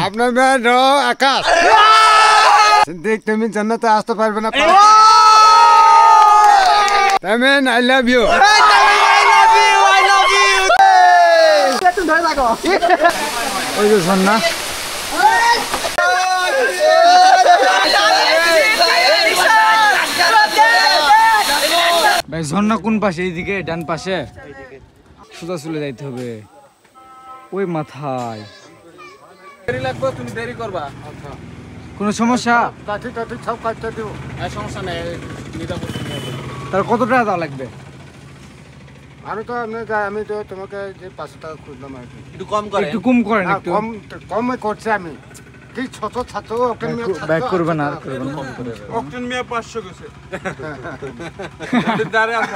আপনার মেয়ের আকাশ সিদ্দিক তুমি জান্নাতে আসতে পারবে না তামিন আই লাভ ইউ ওই যে ঝর্ণা ভাই ঝর্ণা কোন পাশে? এইদিকে ডান পাশে সোজা চলে যাইতে হবে ওই মাথায়। দেরি লাগবে, তুমি দেরি করবা। কোনো সমস্যা? কাঠি টাঠি সব কাটতে দিব। সমস্যা নেই, তার কত টাকা দেওয়া লাগবে? আমি তো তোমাকে যে 500 টাকা খুঁজলাম আর কি। একটু কম করেন একটু কম করছে আমি কি ছোট ছাত্র ওকেন মিয়া ব্যাক করবে না ওকেন মিয়া 500 গেছে দাঁড়ে আছে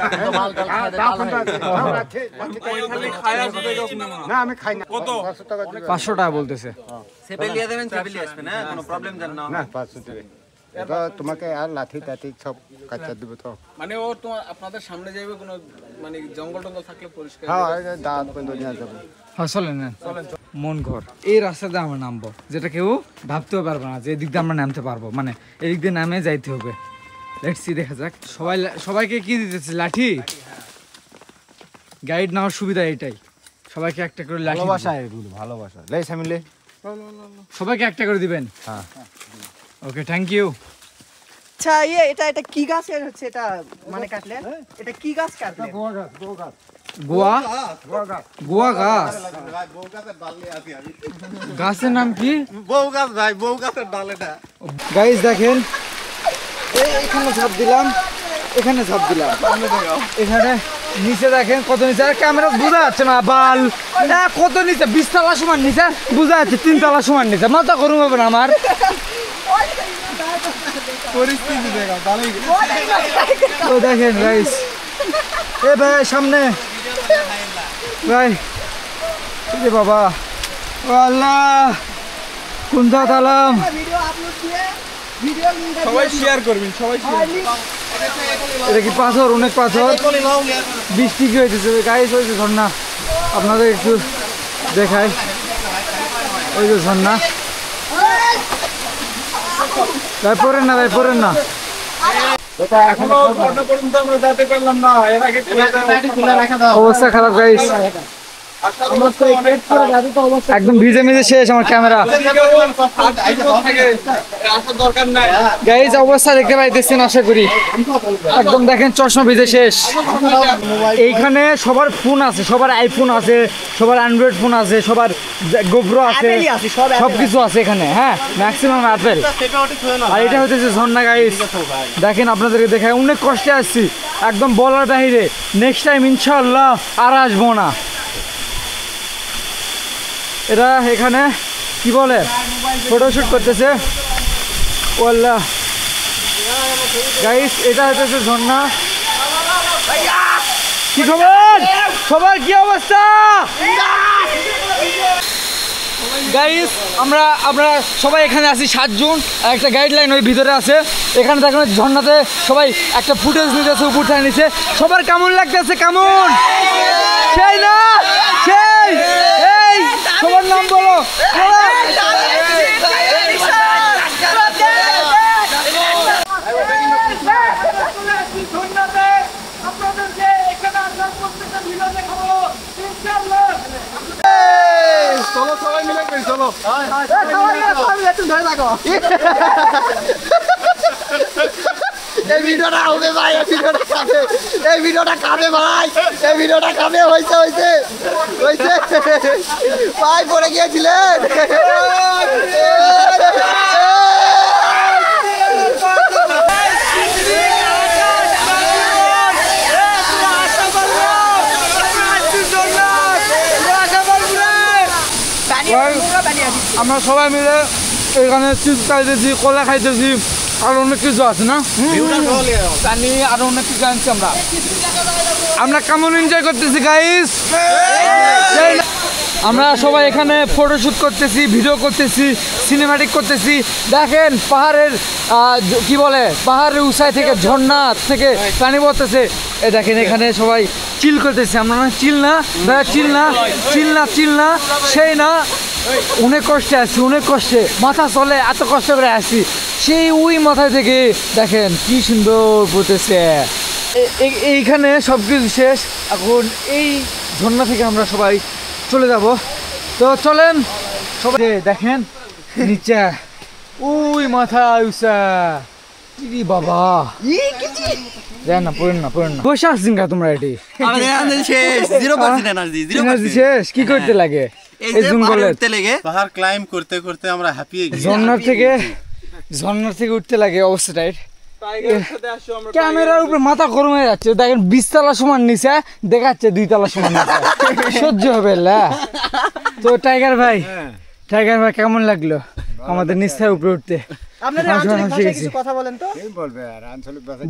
না আমি খাই না। কত? 500 টাকা বলতেছে। সেপেলিয়া দেবেন, সেপেলিয়া আসবে না, কোনো প্রবলেম জান না। না 500 টাকা এটা তোমাকে আর লাঠি টাঠি সব কাটতে দিব তো। মানে ও তোমার আপনাদের সামনে যাইবে, কোনো মানে জঙ্গল টঙ্গল থাকলে পরিষ্কার। হ্যাঁ দাঁত বন্ধ নিয়ে যাবো। হ্যাঁ চলেন মন ঘর এই রাস্তাতে আমরা নামবো, যেটা কেউ ভাবতেও পারবো না যে এদিক দিয়ে আমরা নামতে পারবো, মানে এদিক দিয়ে নামে যাইতে হবে। লেটস সি, দেখা যাক। সবাইকে কি দিতেছে? লাঠি। গাইড নেওয়ার সুবিধা এটাই, সবাইকে একটা করে লাঠি। ভালোবাসা এগুলো, ভালোবাসা। লেই সামিলে সবাইকে একটা করে দিবেন। হ্যাঁ ওকে, থ্যাংক ইউ। আচ্ছা এটা কি গাছের হচ্ছে এটা, মানে কাটলে এটা কি গাছ কাটলে? গোয়া গাছ। গাছের নাম কি? বউ গাছ ভাই, বউ গাছের ডাল এটা। গাইস দেখেন, এখানে ঝাঁপ দিলাম, এখানে ঝাঁপ দিলাম, এখানে নিচে দেখেন কত নিচে। আর ক্যামেরা বোঝা যাচ্ছে না বাল, কত নিচে? 20 তলা সমান নিচে বোঝা যাচ্ছে, 3 তলা সমান নিচে। মাথা গরম হবে না আমার। পরিস্থিতি দেখা ভালোই। তো দেখেন গাইস, এ ভাই সামনে ভাই, এ বাবা, ও আল্লাহ, কোন জাত আলাম। সবাই শেয়ার করবেন, সবাই শেয়ার। এটা কি পাথর? অনেক পাথর, বৃষ্টি কি হয়েছে গাইস। ওই যে ঝর্ণা, আপনাদের একটু দেখাই, ওই যে ঝর্ণা। ভাই পড়েন না, ভাই পড়েন না। অবস্থা খারাপ গাইস, একদম ভিজে ভিজে শেষ আমার ক্যামেরা। গাইস অবস্থা দেখতে পাইতেছেন আশা করি, একদম দেখেন চশমা ভিজে শেষ। এইখানে সবার ফোন আছে, সবার আইফোন আছে, সবার অ্যান্ড্রয়েড ফোন আছে, সবার গোপ্রো আছে, সবকিছু আছে এখানে। হ্যাঁ ম্যাক্সিমাম অ্যাপেল। আর এটা হচ্ছে ঝর্ণা গাইস, দেখেন আপনাদেরকে দেখায়। অনেক কষ্টে আসছি, একদম বলার বাহিরে। নেক্সট টাইম ইনশাআল্লাহ আর আসবো না। এরা এখানে কি বলে ফটোশুট করতেছে। ওয়াল্লাহ গাইস, এটা হচ্ছে ঝর্ণা। কি খবর সবার, কি অবস্থা গাইস? আমরা সবাই এখানে আছি 7 জন, আর একটা গাইডলাইন ওই ভিতরে আছে। এখানে দেখেন ঝর্ণাতে সবাই একটা ফুটেজ নিতেছে, উপর থেকে নিচে। সবার কেমন লাগতেছে? কেমন? সেই না সেই, এই সবার নাম বলো। চলো সবাই মিলে করি, চলো। এই ভিডিওটা হবে ভাই, এই ভিডিওটা কাবে, এই ভিডিওটা কাবে ভাই, এই ভিডিওটা কাবে। হয়েছে হয়েছে হয়েছে ভাই, পড়ে গিয়েছিলেন। আমরা সবাই মিলে এখানে চিপস খাইতেছি, কলা খাইতেছি, আর অনেক কিছু আছে না, পানি, আরো অনেক কিছু আনছি। আমরা কেমন এনজয় করতেছি গাইস? আমরা সবাই এখানে ফটোশুট করতেছি, ভিডিও করতেছি, সিনেমাটিক করতেছি। দেখেন পাহাড়ের কি বলে, পাহাড়ের উঁচাই থেকে ঝর্ণা থেকে পানি পড়তেছে। এ দেখেন এখানে সবাই চিল করতেছে। আমরা চিল না দাদা, চিল না, চিল না, চিল না, সেই না, অনেক কষ্টে আছি, অনেক কষ্টে, মাথা চলে, এত কষ্ট করে আসছি। সেই ওই মাথায় থেকে দেখেন কি সুন্দর পড়তেছে। এইখানে সব কিছু শেষ, এখন এই ঝর্ণা থেকে আমরা সবাই চলে যাব। তো চলেন সবাই, দেখেন নিচে ওই মাথা উষা বাবা, দেখ না, পড়েন না, পড়েন না, বসে আসছেন কা তোমরা? এটি শেষ কি করতে লাগে এই জঙ্গলে? পাহাড় ক্লাইম্ব করতে করতে আমরা হাঁপিয়ে গেছি। ঝর্ণার থেকে উঠতে লাগে অবস্থাটাই। ক্যামেরার উপরে মাথা গরম হয়ে যাচ্ছে। দেখেন 20 তলা সমান নিচে দেখাচ্ছে 2 তলা সমান নিচে। সহ্য হবে না। তো টাইগার ভাই কেমন লাগলো আমাদের নিচের উপরে উঠতে? আপনাদের আঞ্চলিক ভাষায় কিছু কথা বলেন তো।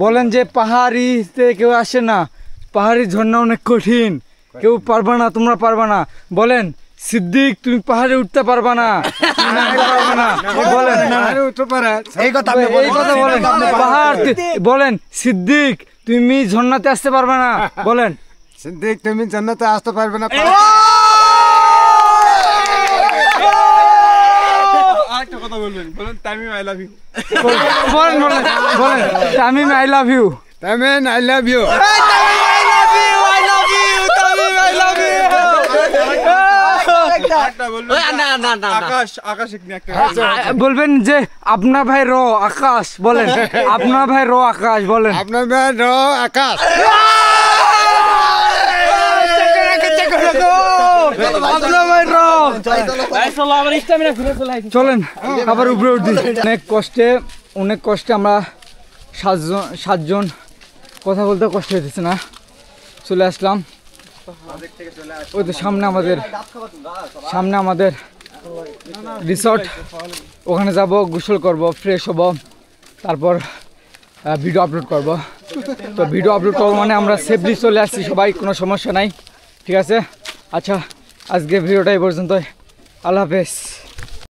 বলেন যে পাহাড়িতে কেউ আসে না, পাহাড়ি ঝর্ণা অনেক কঠিন, কেউ পারবা না, তোমরা পারবা না। বলেন সিদ্দিক তুমি পাহাড়ে উঠতে পারবা না, বলেন এই কথা বলেন। পাহাড় বলেন সিদ্দিক তুমি ঝর্ণাতে আসতে পারবা না, বলেন সিদ্দিক তুমি জান্নাতে আসতে পারবে না। আরেকটা কথা বলবেন, বলেন তামিম আই লাভ ইউ। বলেন Tamim I love you, Tamim I love you. বলবেন যে আপনার ভাই র আকাশ, বলেন আপনার ভাই র আকাশ, বলেন আপনার ভাই র আকাশ। চলেন আবার উপরে উঠি। অনেক কষ্টে আমরা সাতজন কথা বলতে কষ্ট হইতেছে না, চলে আসলাম। ওই তো সামনে আমাদের রিসর্ট, ওখানে যাব, গোসল করব, ফ্রেশ হব, তারপর ভিডিও আপলোড করব। তো ভিডিও আপলোড করবো মানে আমরা সেফলি চলে আসছি সবাই, কোনো সমস্যা নাই, ঠিক আছে? আচ্ছা আজকে ভিডিওটা এই পর্যন্তই, আল্লাহ হাফেজ।